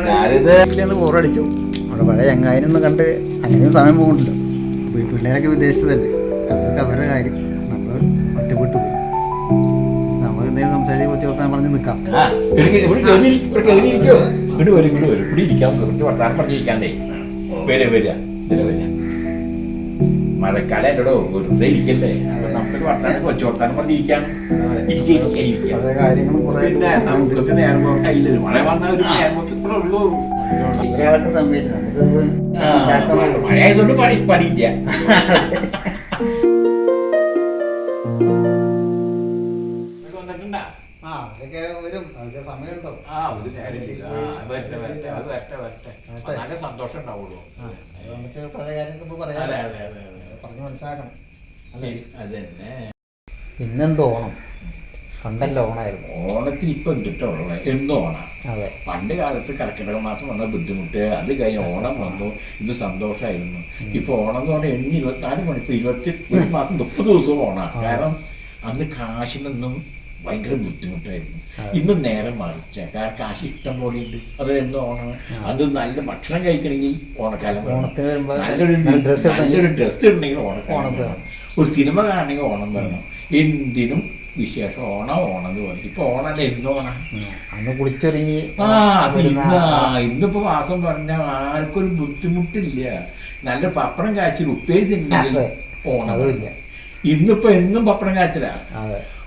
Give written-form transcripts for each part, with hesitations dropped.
ഞാനിത് ബോറടിച്ചു. അവിടെ പഴയ ചങ്ങായിനൊന്നും കണ്ട് അങ്ങനെയും സമയം പോകുന്നുണ്ടല്ലോ. പിള്ളേരൊക്കെ വിദേശത്തല്ലേ, അവർക്ക് അവരുടെ കാര്യം. നമ്മൾ ഒറ്റപ്പെട്ടു പോയി. നമ്മൾ എന്തെങ്കിലും സംസാരിച്ച് കൊച്ചു വർത്താനം പറഞ്ഞ് നിൽക്കാം. മഴക്കാലം അല്ലടോ, വെറുതെ ഇരിക്കല്ലേ. നമുക്ക് വർത്താനം കൊച്ചു വർത്താനം പറഞ്ഞിരിക്കാം. പിന്നെ നമുക്കൊക്കെ നേരം കയ്യില്ല. മഴ വന്ന ഒരു നേരം ഇപ്പോഴുള്ളൂ. മഴ ആയതുകൊണ്ട് പണിയില്ല. നല്ല സന്തോഷം ഉണ്ടാവുള്ളൂ. പിന്നെന്തോ ഓണം പണ്ടല്ല ഓണായിരുന്നു. ഓണത്തിന് ഇപ്പൊ എന്തിട്ടോ എന്തോ ഓണം. പണ്ട് കാലത്ത് കർക്കിടക മാസം വന്ന ബുദ്ധിമുട്ട്, അത് കഴിഞ്ഞ് ഓണം വന്നു, ഇത് സന്തോഷമായിരുന്നു. ഇപ്പൊ ഓണം എന്ന് പറഞ്ഞാൽ 24 മണിക്കൂർ 21 മാസം 30 ദിവസവും ഓണമാണ്. കാരണം അന്ന് കാശിനൊന്നും ഭയങ്കര ബുദ്ധിമുട്ടായിരുന്നു. ഇന്ന് നേരെ മറിച്ച, കാരണം കാശ് ഇഷ്ടം പോലെ ഉണ്ട്. അത് എന്തോ ഓണം. അത് നല്ല ഭക്ഷണം കഴിക്കണമെങ്കിൽ ഓണക്കാലം വേണം, നല്ലൊരു ഡ്രസ്സ് ഇടണമെങ്കിൽ ഓണക്കാലം വേണം, ഒരു സിനിമ കാണണമെങ്കിൽ ഓണം വരണം. എന്തിനും വിശേഷം ഓണം ഓണം എന്ന് പറയും. ഇപ്പൊ ഓണല്ല എന്തോണം. അന്ന് കുളിച്ചൊരുങ്ങി ഇന്നിപ്പോ മാസം പറഞ്ഞാൽ ആർക്കൊരു ബുദ്ധിമുട്ടില്ല. നല്ല പപ്പടം കാച്ചിൽ ഉപ്പേരി തിന്നെങ്കിൽ ഓണമില്ല. ഇന്നിപ്പോ എന്നും പപ്പടം കാച്ചില.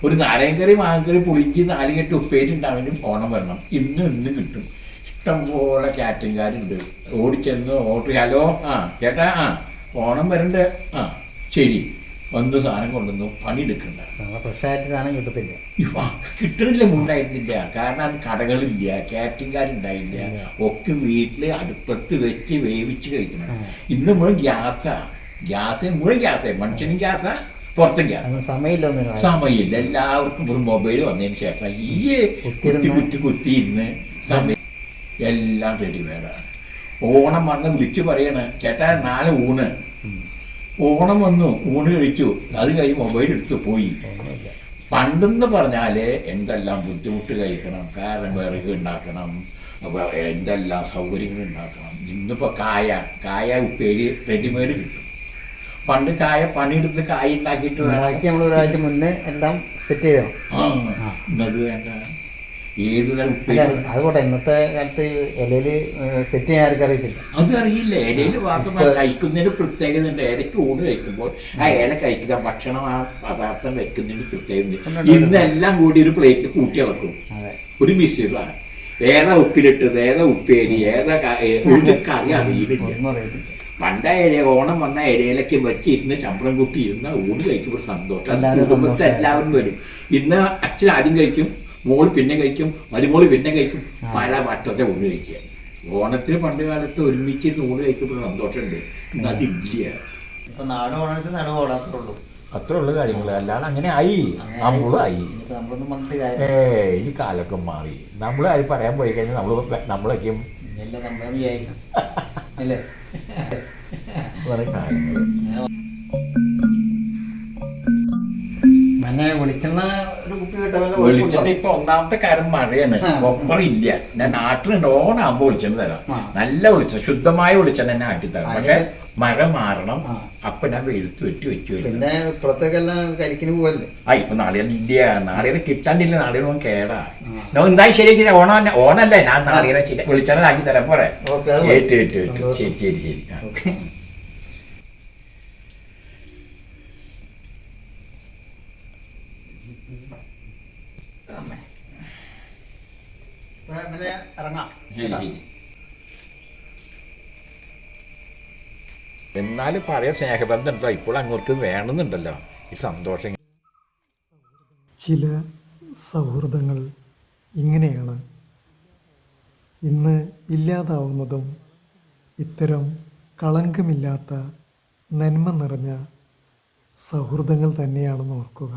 ഒരു നാരങ്ങക്കറി മാങ്ങക്കറി പുളിക്ക് 4 കെട്ട് ഉപ്പേരി ഉണ്ടാവാനും ഓണം വരണം. ഇന്നും കിട്ടും. ഇഷ്ടംപോലെ കാറ്ററിംഗുകാരുണ്ട്. ഓടിച്ചെന്ന് ഓർഡർ, ഹലോ ചേട്ടാ ഓണം വരണ്ട്, ശരി വന്ന് സാധനം കൊണ്ടുവന്നു, പണിയെടുക്കണ്ട. ഫ്രഷായിട്ട് സാധനം കിട്ടത്തില്ല. കിട്ടണില്ല, മുണ്ടായിരുന്നില്ല. കാരണം അത് കടകളില്ല, കാറ്ററിംഗുകാരുണ്ടായില്ല. ഒക്കെ വീട്ടില് അടുപ്പത്ത് വെച്ച് വേവിച്ച് കഴിക്കണം. ഇന്ന് മുഴുവൻ ഗ്യാസാ. മുഴുവൻ ഗ്യാസേ, മനുഷ്യനും ഗ്യാസാ, പുറത്തും ഗ്യാസ്. സമയമില്ല. എല്ലാവർക്കും ഒരു മൊബൈൽ വന്നതിന് ശേഷം ഈ കുത്തി ഇരുന്ന് സമയം എല്ലാം റെഡിമെയ്ഡാണ്. ഓണം വന്ന് വിളിച്ചു പറയണ, ചേട്ടാ നാളെ ഊണ്. ഓണം വന്നു, ഊണ് കഴിച്ചു, അത് കഴിഞ്ഞ് മൊബൈൽ എടുത്ത് പോയി. പണ്ടെന്ന് പറഞ്ഞാല് എന്തെല്ലാം ബുദ്ധിമുട്ട് കഴിക്കണം. കാരണം വിറക് ഉണ്ടാക്കണം, എന്തെല്ലാം സൗകര്യങ്ങൾ ഉണ്ടാക്കണം. ഇന്നിപ്പോ കായ ഉപ്പേരി റെഡിമെയ്ഡ് കിട്ടും. പണ്ട് കായ പണിയെടുത്ത് കായ ഉണ്ടാക്കിയിട്ട് നമ്മൾ ഒരാഴ്ച മുന്നേ എല്ലാം സെറ്റ് ചെയ്തോ. ഇന്നത് വേണ്ട, ഏത് തരം ഉപ്പേരി. അതുകൊട്ടെ ഇന്നത്തെ കാലത്ത് ഇലയില് സെറ്റ് ചെയ്യാൻ ആർക്കും അറിയത്തില്ല. അത് അറിയില്ല. ഇലയില് വാസം കഴിക്കുന്നതിന് പ്രത്യേകത ഉണ്ട്. ഇടയ്ക്ക് ഊണ് കഴിക്കുമ്പോൾ ആ ഇല കഴിക്കുന്ന ഭക്ഷണം, ആ പദാർത്ഥം വെക്കുന്നതിന് പ്രത്യേകത. ഇന്നെല്ലാം കൂടി ഒരു പ്ലേറ്റ് കൂട്ടി വെക്കും, ഒരു മിശ്രിതമാണ്. ഏതാ ഉപ്പിലിട്ടത്, ഏതാ ഉപ്പേരി, ഏതാ ഒരു കറി അറിയില്ല. പണ്ട ഓണം വന്ന ഇലയിലൊക്കെ വെച്ച് ഇരുന്ന് ചമ്പളം കൂട്ടി ഇരുന്ന ഊണ് കഴിക്കുമ്പോൾ സന്തോഷം. കുടുംബത്തെ എല്ലാവരും വരും. ഇന്ന് അച്ഛൻ ആദ്യം കഴിക്കും, മോള് പിന്നെ കഴിക്കും, മരുമോള് പിന്നെ കഴിക്കും, മഴ മറ്റത്തെ ഊണ് കഴിക്കുക. ഓണത്തിന് പണ്ട് കാലത്ത് ഒരുമിച്ചിരുന്ന് ഊണ് കഴിക്കുമ്പോൾ സന്തോഷമുണ്ട്. ഇന്ന് അതില്ല. ഇപ്പൊ നാട് ഓണത്തിന് നടു ഓടാത്തുള്ളൂ. അത്ര ഉള്ള കാര്യങ്ങൾ. അല്ലാതെ അങ്ങനെ ആയി, നമ്മളായി. ഈ കാലൊക്കെ മാറി. നമ്മൾ അത് പറയാൻ പോയി കഴിഞ്ഞാൽ നമ്മളൊക്കെയും വിളിച്ചിട്ട് ഇപ്പൊ ഒന്നാമത്തെ കാര്യം മഴയാണ്, കൊപ്പറില്ല. ഞാൻ നാട്ടിലുണ്ട്, ഓണാകുമ്പോ വിളിച്ചെന്ന് തരാം. നല്ല വിളിച്ച ശുദ്ധമായ വിളിച്ചാൽ എന്നെ ആട്ടിത്തരാം. പക്ഷെ മഴ മാറണം, അപ്പൊ ഞാൻ വെളുത്ത് വെച്ച് പിന്നെ പുറത്തേക്കെല്ലാം കരിക്കിന് പോവല്ലേ. ഇപ്പൊ നാളികേരം ഇല്ല, നാളികേരം കിട്ടാണ്ടില്ല. നാളികേരം കേടാ. എന്തായാലും ശരി, ഓണല്ലേ, ഞാൻ നാളികേരം ശരി വിളിച്ചാൽ ആക്കി തരാം. പോരെ, ശരി ശരി ശരി. എന്നാലും പഴയ സ്നേഹബന്ധം ഉണ്ടോ ഇപ്പോൾ അങ്ങോട്ട് വേണമെന്നുണ്ടല്ലോ, ഈ സന്തോഷം. ചില സൗഹൃദങ്ങൾ ഇങ്ങനെയാണ് ഇന്ന് ഇല്ലാതാവുന്നതും. ഇത്തരം കളങ്കമില്ലാത്ത നന്മ നിറഞ്ഞ സൗഹൃദങ്ങൾ തന്നെയാണെന്ന് ഓർക്കുക.